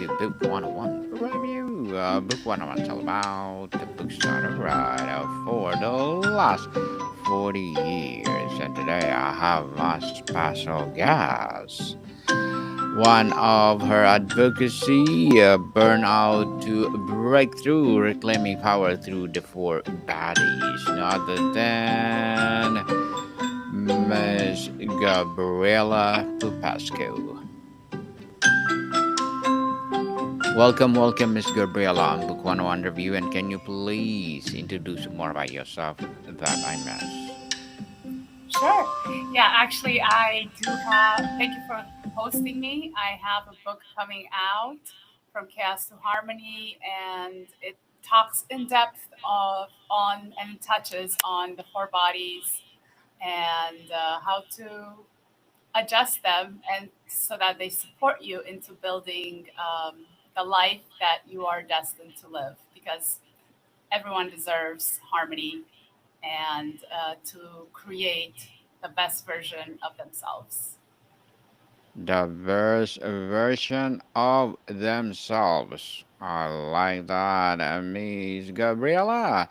to Book 101 review. Book 101 is all about the bookstore ride for the last 40 years. And today I have a special guest. One of her advocacy, burnout to breakthrough, reclaiming power through the four bodies, none other than Miss Gabriela Popescu. Welcome, Miss Gabriela on Book 101 Review. And can you please introduce more about yourself that I missed? Sure. Yeah, actually, I do have, thank you for hosting me. I have a book coming out from Chaos to Harmony, and it talks in depth on and touches on the four bodies and how to adjust them and so that they support you into building the life that you are destined to live because everyone deserves harmony and to create the best version of themselves. The best version of themselves. I like that, Miss Gabriela.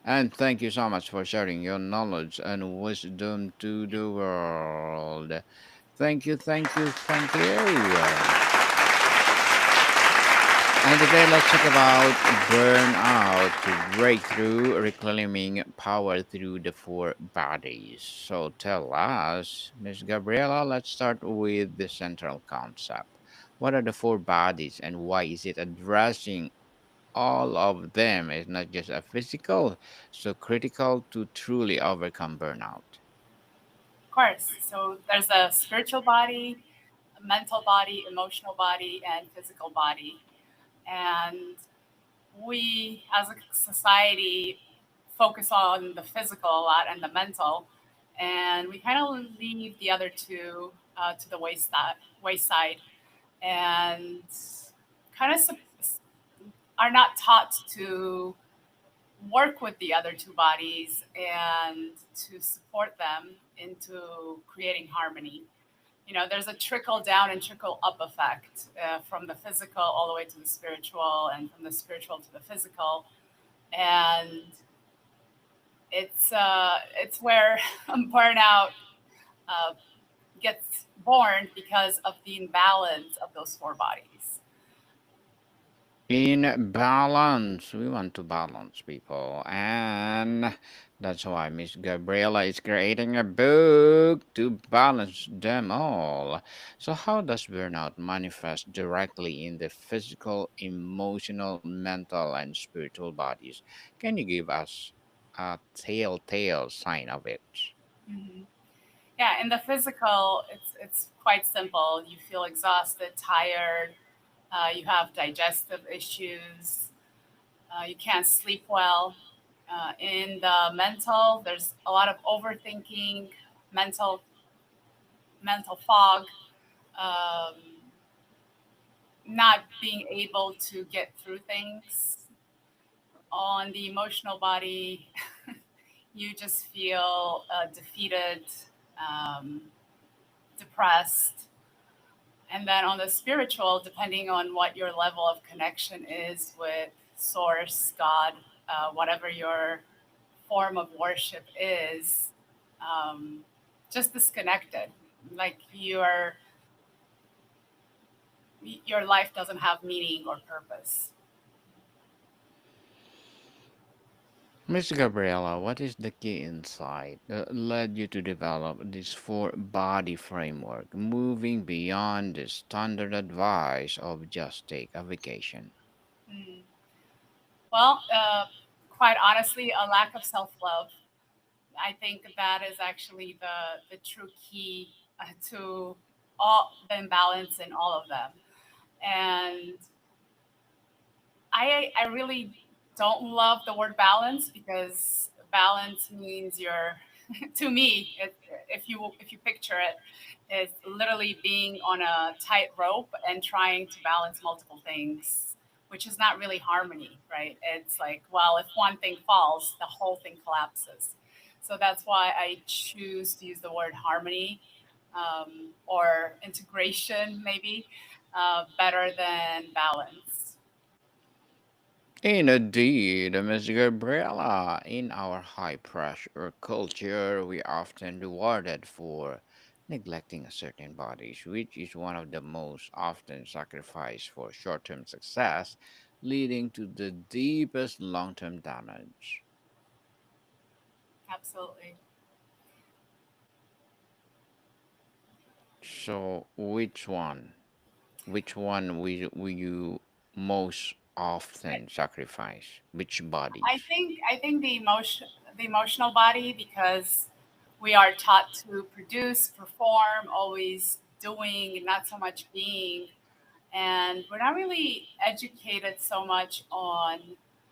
And thank you so much for sharing your knowledge and wisdom to the world. Thank you. And today let's talk about burnout to breakthrough, reclaiming power through the four bodies. So tell us, Miss Gabriela, let's start with the central concept. What are the four bodies and why is it addressing all of them is not just a physical, so critical to truly overcome burnout? Of course. So there's a spiritual body, a mental body, emotional body, and physical body. And we as a society focus on the physical a lot and the mental, and we kind of leave the other two to the wayside and kind of are not taught to work with the other two bodies and to support them into creating harmony. You know, there's a trickle down and trickle up effect from the physical all the way to the spiritual, and from the spiritual to the physical, and it's where burnout uh, gets born because of the imbalance of those four bodies. In balance, we want to balance people, and that's why Miss Gabriela is creating a book to balance them all. So, how does burnout manifest directly in the physical, emotional, mental, and spiritual bodies? Can you give us a telltale sign of it? Mhm. Yeah, in the physical, it's quite simple. You feel exhausted, tired. You have digestive issues. You can't sleep well. In the mental, there's a lot of overthinking, mental mental fog, um, not being able to get through things. On the emotional body, you just feel defeated, um, depressed. And then on the spiritual, depending on what your level of connection is with Source, God, whatever your form of worship is, um, just disconnected. Like your life doesn't have meaning or purpose. Miss Gabriela, what is the key insight that led you to develop this four body framework, moving beyond the standard advice of just take a vacation? Mm. Well, quite honestly, a lack of self love. I think that is actually the true key to all the imbalance in all of them. And I really don't love the word balance because balance means you're to me if you picture it, is literally being on a tight rope and trying to balance multiple things, which is not really harmony, right? It's like, well, if one thing falls, the whole thing collapses. So that's why I choose to use the word harmony, or integration maybe, better than balance. Indeed, Miss Gabriela, in our high pressure culture, we often rewarded for neglecting a certain bodies, which is one of the most often sacrificed for short term success, leading to the deepest long term damage. Absolutely. So, which one? Which one will you most often sacrifice? Which bodies? I think the emotional body, because we are taught to produce, perform, always doing, not so much being, and we're not really educated so much on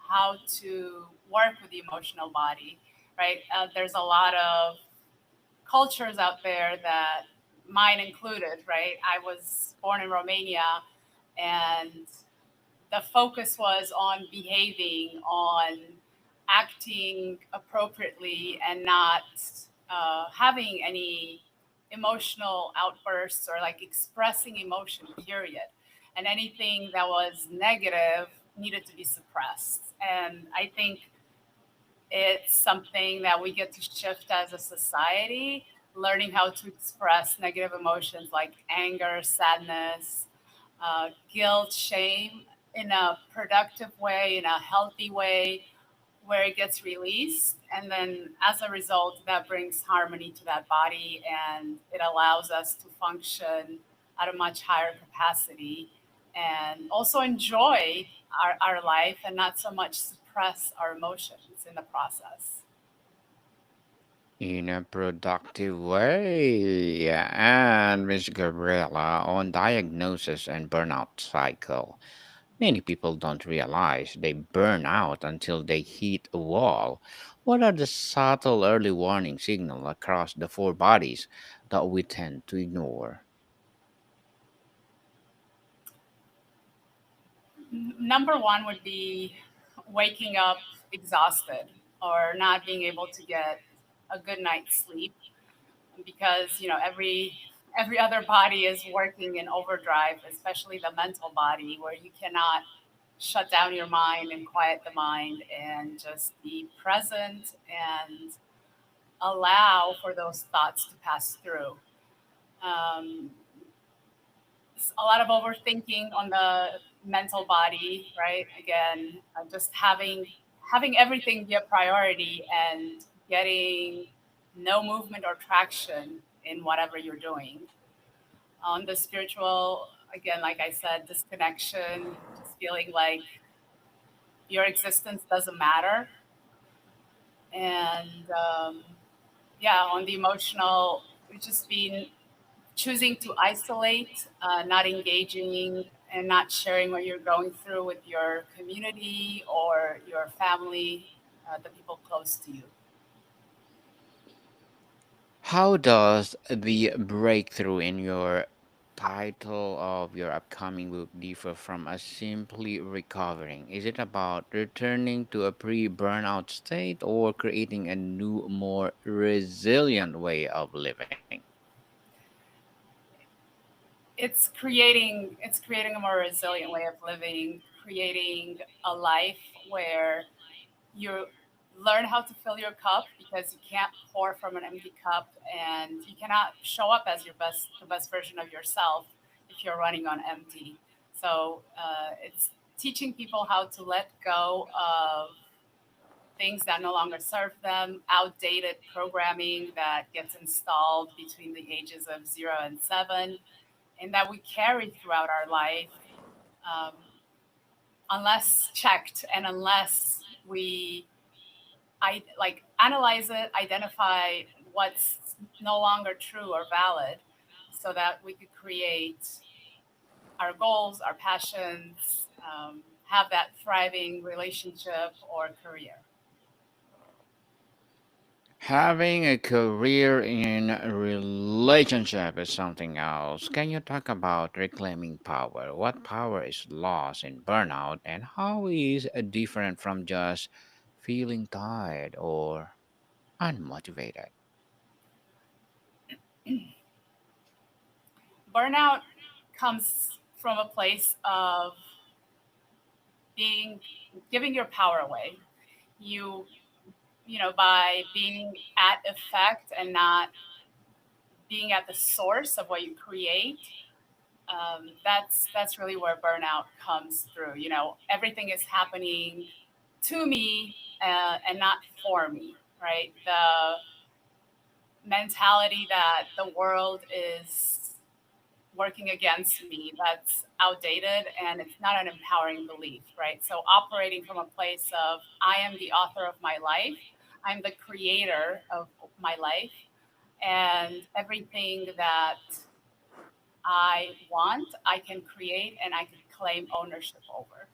how to work with the emotional body, right? There's a lot of cultures out there that, mine included, right? I was born in Romania, and the focus was on behaving, on acting appropriately, and not having any emotional outbursts or like expressing emotion, period. And anything that was negative needed to be suppressed. And I think it's something that we get to shift as a society, learning how to express negative emotions like anger, sadness, guilt, shame in a productive way, in a healthy way, where it gets released. And then as a result, that brings harmony to that body, and it allows us to function at a much higher capacity and also enjoy our life and not so much suppress our emotions in the process. In a productive way. And Miss Gabriela, on diagnosis and burnout cycle, many people don't realize they burn out until they hit a wall. What are the subtle early warning signals across the four bodies that we tend to ignore? Number one would be waking up exhausted or not being able to get a good night's sleep, because every other body is working in overdrive, especially the mental body, where you cannot shut down your mind and quiet the mind and just be present and allow for those thoughts to pass through. um, a lot of overthinking on the mental body, right? Again, just having everything be a priority and getting no movement or traction in whatever you're doing. On the spiritual, again, like I said, disconnection, just feeling like your existence doesn't matter. And yeah, on the emotional, it's just being choosing to isolate, not engaging and not sharing what you're going through with your community or your family, the people close to you. How does the breakthrough in your title of your upcoming book differ from a simply recovering? Is it about returning to a pre burnout state or creating a new, more resilient way of living? It's creating a more resilient way of living, creating a life where you learn how to fill your cup, because you can't pour from an empty cup, and you cannot show up as the best version of yourself if you're running on empty. So it's teaching people how to let go of things that no longer serve them, outdated programming that gets installed between the ages of 0 and 7, and that we carry throughout our life, um, unless checked and unless we like analyze it, identify what's no longer true or valid, so that we could create our goals, our passions, have that thriving relationship or career. Having a career in a relationship is something else. Can you talk about reclaiming power? What power is lost in burnout and how is it different from just feeling tired or unmotivated? Burnout comes from a place of being giving your power away. You by being at effect and not being at the source of what you create. That's really where burnout comes through. Everything is happening to me, and not for me, right? The mentality that the world is working against me, that's outdated, and it's not an empowering belief, right? So operating from a place of I am the author of my life, I'm the creator of my life, and everything that I want, I can create and I can claim ownership over.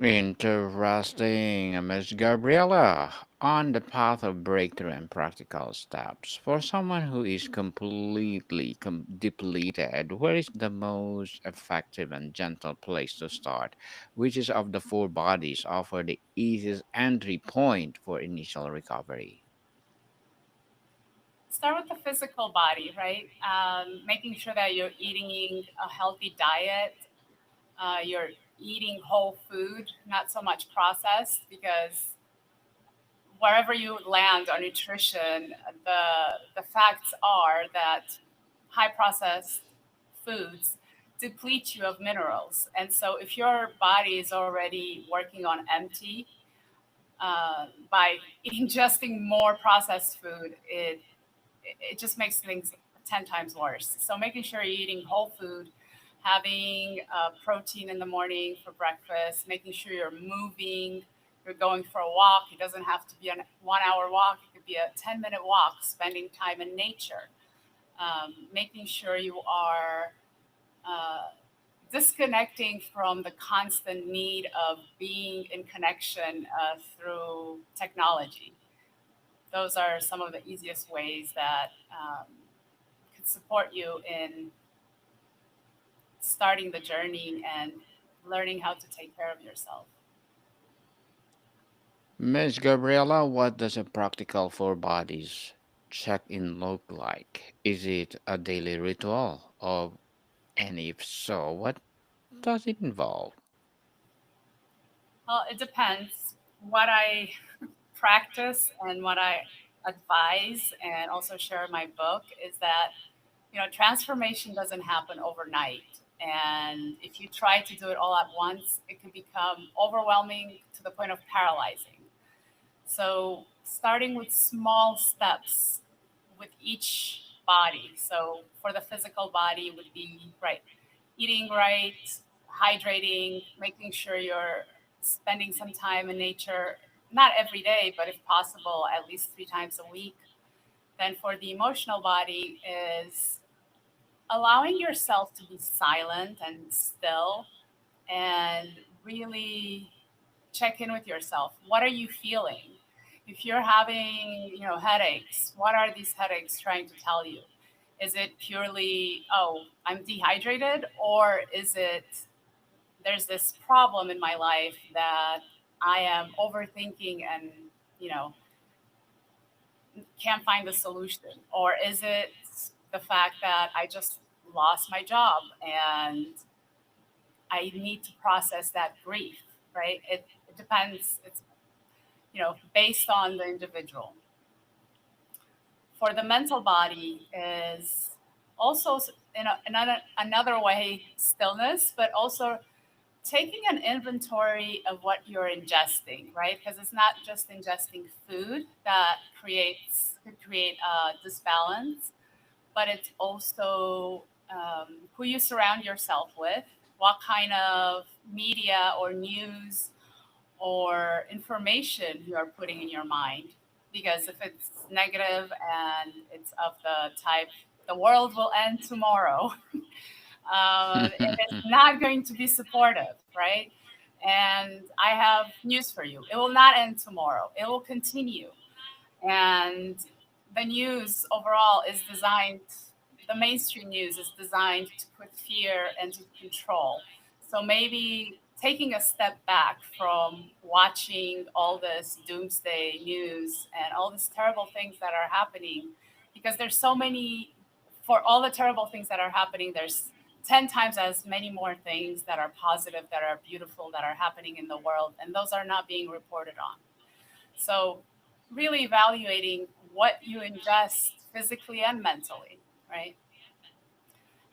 Interesting, Miss Gabriela. On the path of breakthrough and practical steps, for someone who is completely depleted, where is the most effective and gentle place to start? Which is of the four bodies offer the easiest entry point for initial recovery? Start with the physical body, right? Making sure that you're eating a healthy diet, you're eating whole food, not so much processed, because wherever you land on nutrition, the facts are that high processed foods deplete you of minerals. And so if your body is already working on empty, by ingesting more processed food, it just makes things 10 times worse. So making sure you're eating whole food, having protein in the morning for breakfast, making sure you're moving, you're going for a walk. It doesn't have to be a 1 hour walk, it could be a 10-minute walk, spending time in nature, making sure you are uh, disconnecting from the constant need of being in connection through technology. Those are some of the easiest ways that could support you in starting the journey and learning how to take care of yourself. Miss Gabriela, what does a practical four bodies check in look like? Is it a daily ritual? And if so, what does it involve? Well, it depends. What I practice and what I advise and also share in my book is that transformation doesn't happen overnight. And if you try to do it all at once, it can become overwhelming to the point of paralyzing. So, starting with small steps with each body. So, for the physical body, would be right, eating right, hydrating, making sure you're spending some time in nature, not every day, but if possible, at least 3 times a week. Then, for the emotional body, is allowing yourself to be silent and still and really check in with yourself. What are you feeling? If you're having, headaches, what are these headaches trying to tell you? Is it purely, oh, I'm dehydrated, or is it there's this problem in my life that I am overthinking and, you know, can't find the solution? Or is it the fact that I just lost my job and I need to process that grief, right? It depends. It's based on the individual. For the mental body is also another way stillness, but also taking an inventory of what you're ingesting, right? Because it's not just ingesting food that could create a disbalance, but it's also who you surround yourself with, what kind of media or news or information you are putting in your mind. Because if it's negative and it's of the type, the world will end tomorrow, it is not going to be supportive, right? And I have news for you, it will not end tomorrow, it will continue. And the news overall is designed, the mainstream news is designed to put fear and to control. So maybe taking a step back from watching all this doomsday news and all these terrible things that are happening, because there's so many for all the terrible things that are happening, there's 10 times as many more things that are positive, that are beautiful, that are happening in the world, and those are not being reported on. So, really evaluating what you ingest physically and mentally, right?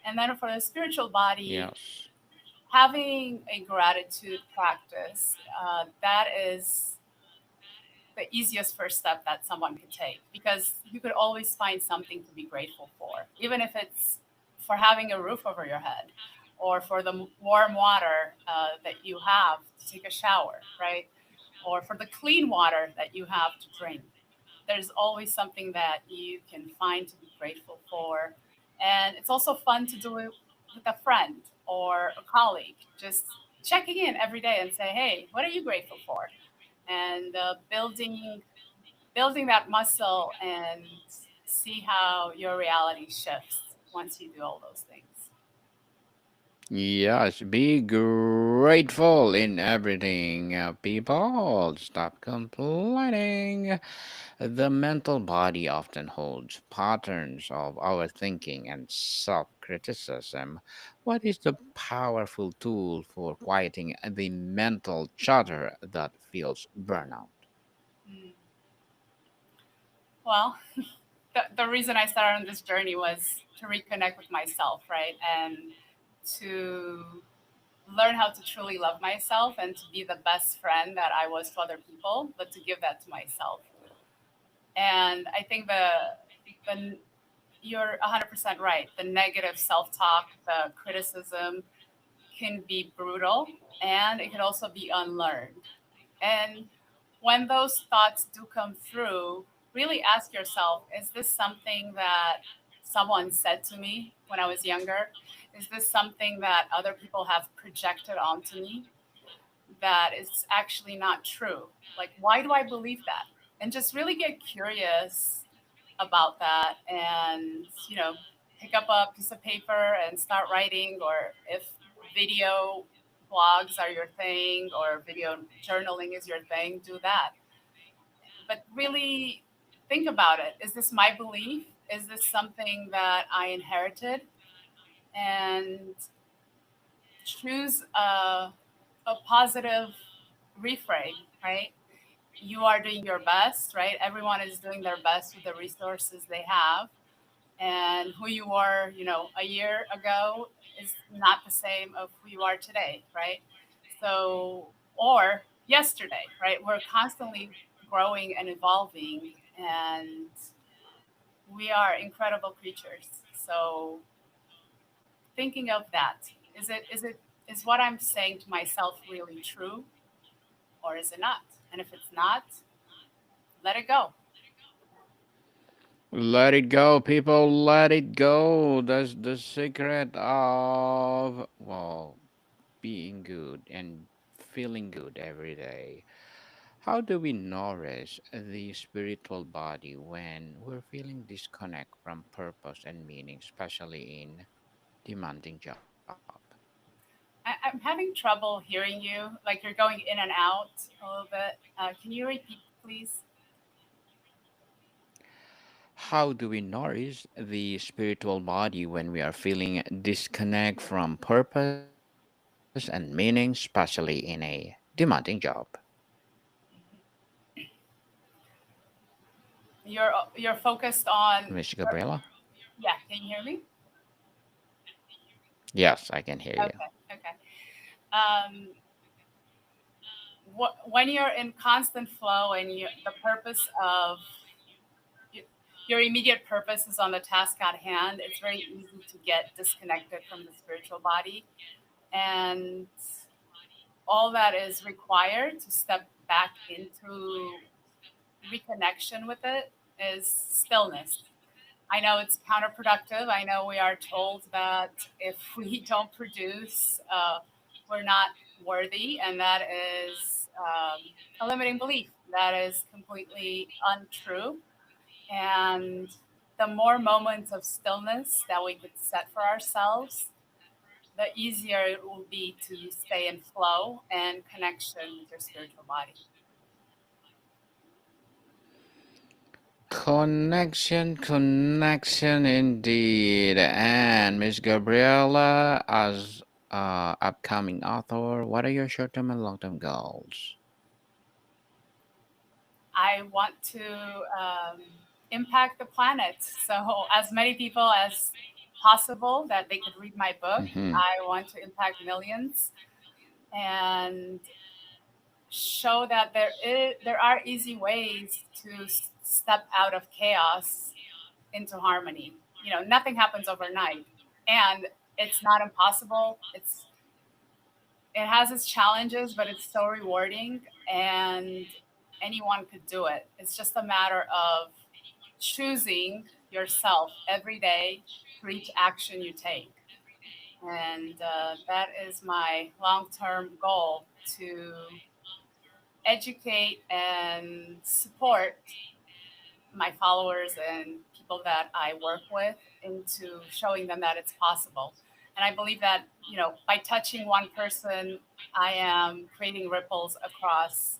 And then for the spiritual body, Yes. having a gratitude practice, that is the easiest first step that someone could take, because you could always find something to be grateful for, even if it's for having a roof over your head or for the warm water that you have to take a shower, right? Or for the clean water that you have to drink. There's always something that you can find to be grateful for. And it's also fun to do it with a friend or a colleague, just checking in every day and say, hey, what are you grateful for? And building that muscle and see how your reality shifts once you do all those things. Yes, be grateful in everything, people. Stop complaining. The mental body often holds patterns of our thinking and self criticism. What is the powerful tool for quieting the mental chatter that feels burnout? Mm. Well, the reason I started on this journey was to reconnect with myself, right? And to learn how to truly love myself and to be the best friend that I was to other people, but to give that to myself. And I think the you're 100% right. The negative self-talk, the criticism can be brutal, and it can also be unlearned. And when those thoughts do come through, really ask yourself, is this something that someone said to me when I was younger? Is this something that other people have projected onto me that is actually not true? Like, why do I believe that? And just really get curious about that, and, pick up a piece of paper and start writing, or if video blogs are your thing or video journaling is your thing, do that. But really think about it. Is this my belief? Is this something that I inherited? And choose a positive reframe, right? You are doing your best, right? Everyone is doing their best with the resources they have. And who you were, a year ago is not the same of who you are today, right? So, or yesterday, right? We're constantly growing and evolving, and we are incredible creatures. So, thinking of that, is what I'm saying to myself really true, or is it not? And if it's not, let it go. Let it go, people. Let it go. That's the secret of, well, being good and feeling good every day. How do we nourish the spiritual body when we're feeling disconnect from purpose and meaning, especially in demanding job? I'm having trouble hearing you. Like you're going in and out a little bit. Can you repeat, please? How do we nourish the spiritual body when we are feeling disconnect from purpose and meaning, especially in a demanding job? You're focused on. Miss Gabriela? Yeah, can you hear me? Yes, I can hear you. Okay, okay. Um, when you're in constant flow and the purpose of y- your immediate purpose is on the task at hand, it's very easy to get disconnected from the spiritual body. And all that is required to step back into reconnection with it is stillness. I know it's counterproductive. I know we are told that if we don't produce, we're not worthy, and that is a limiting belief. That is completely untrue. And the more moments of stillness that we could set for ourselves, the easier it will be to stay in flow and connection with your spiritual body. Connection indeed. And Miss Gabriela, as upcoming author, what are your short-term and long-term goals? I want to impact the planet. So, as many people as possible that they could read my book, Mm-hmm. I want to impact millions and show that there are easy ways to step out of chaos into harmony. You know, nothing happens overnight, and it's not impossible. It has its challenges, but it's so rewarding, and anyone could do it. It's just a matter of choosing yourself every day for each action you take. And that is my long term goal, to educate and support my followers and people that I work with into showing them that it's possible. And I believe that, you know, by touching one person, I am creating ripples across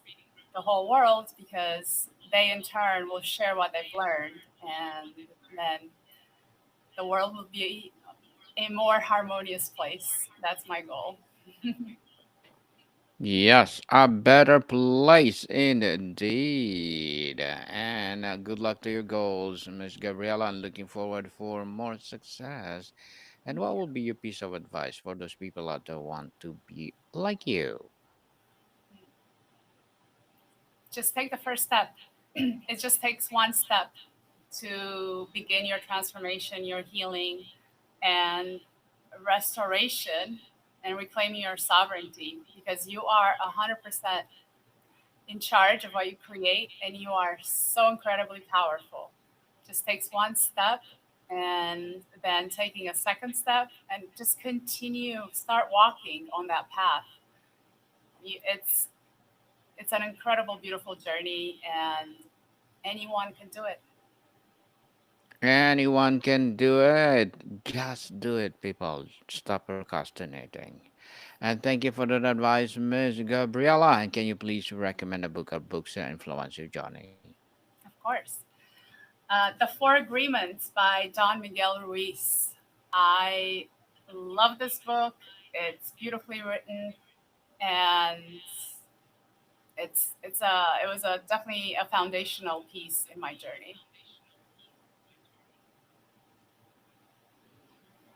the whole world, because they in turn will share what they've learned, and then the world will be a more harmonious place. That's my goal. Yes, a better place indeed. And good luck to your goals, Miss Gabriela. I'm looking forward for more success. And what will be your piece of advice for those people out there who want to be like you? Just take the first step. It just takes one step to begin your transformation, your healing, and restoration, and reclaiming your sovereignty, because you are 100% in charge of what you create, and you are so incredibly powerful. Just takes one step, and then taking a second step, and just continue, start walking on that path. It's an incredible, beautiful journey, and anyone can do it. Anyone can do it. Just do it, people. Stop procrastinating. And thank you for that advice, Miss Gabriela. And can you please recommend a book or books that influence your journey? Of course. The Four Agreements by Don Miguel Ruiz. I love this book. It's beautifully written, and it was a definitely a foundational piece in my journey.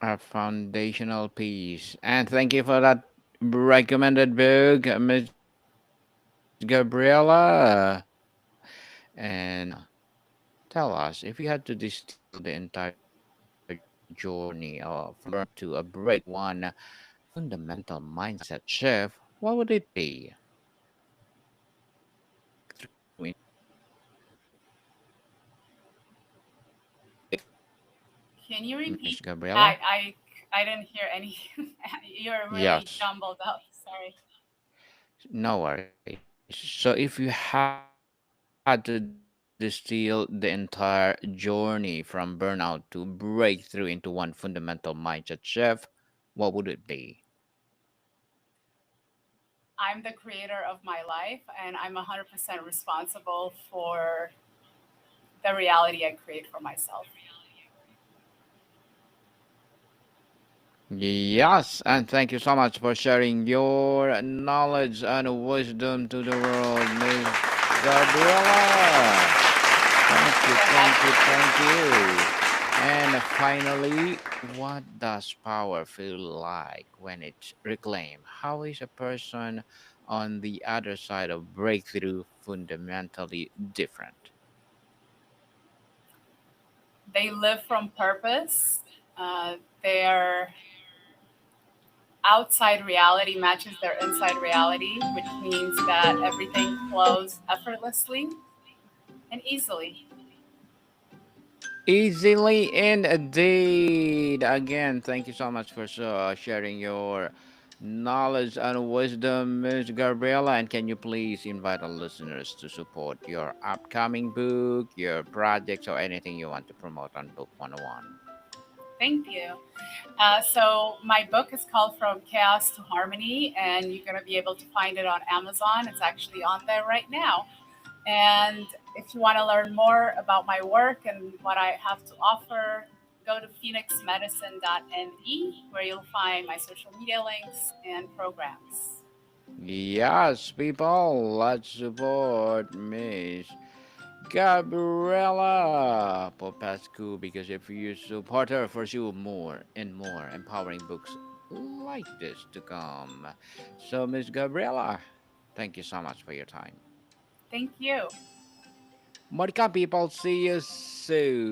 A foundational piece. And thank you for that recommended book, Miss Gabriela. And tell us, if you had to distill the entire journey from burnout to break one fundamental mindset shift, what would it be? Breakthrough into one fundamental mindset shift. What would it be, Can you Miss repeat? Gabriela? I didn't hear any. You're really Yes, jumbled up. Sorry. no worries. So if you had to distill the entire journey from burnout to breakthrough into one fundamental mindset shift, what would it be? I'm the creator of my life, and I'm 100% responsible for the reality I create for myself. Yes, and thank you so much for sharing your knowledge and wisdom to the world, Miss Gabriela. You're Thank welcome. you. And finally, what does power feel like when it's reclaimed? How is a person on the other side of breakthrough fundamentally different? They live from purpose. Their outside reality matches their inside reality, which means that everything flows effortlessly and easily. Easily indeed. Again, thank you so much for sharing your knowledge and wisdom, Ms. Gabriela. And can you please invite our listeners to support your upcoming book, your projects, or anything you want to promote on Book 101? Thank you. So my book is called From Chaos to Harmony, and you're going to be able to find it on Amazon. It's actually on there right now. And If you want to learn more about my work and what I have to offer, go to phoenixmedicine.me where you'll find my social media links and programs. Yes, people, let's support Miss Gabriela Popescu because if you support her, for sure more and more empowering books like this to come. So, Miss Gabriela, thank you so much for your time. Thank you. Monica, people, see you soon.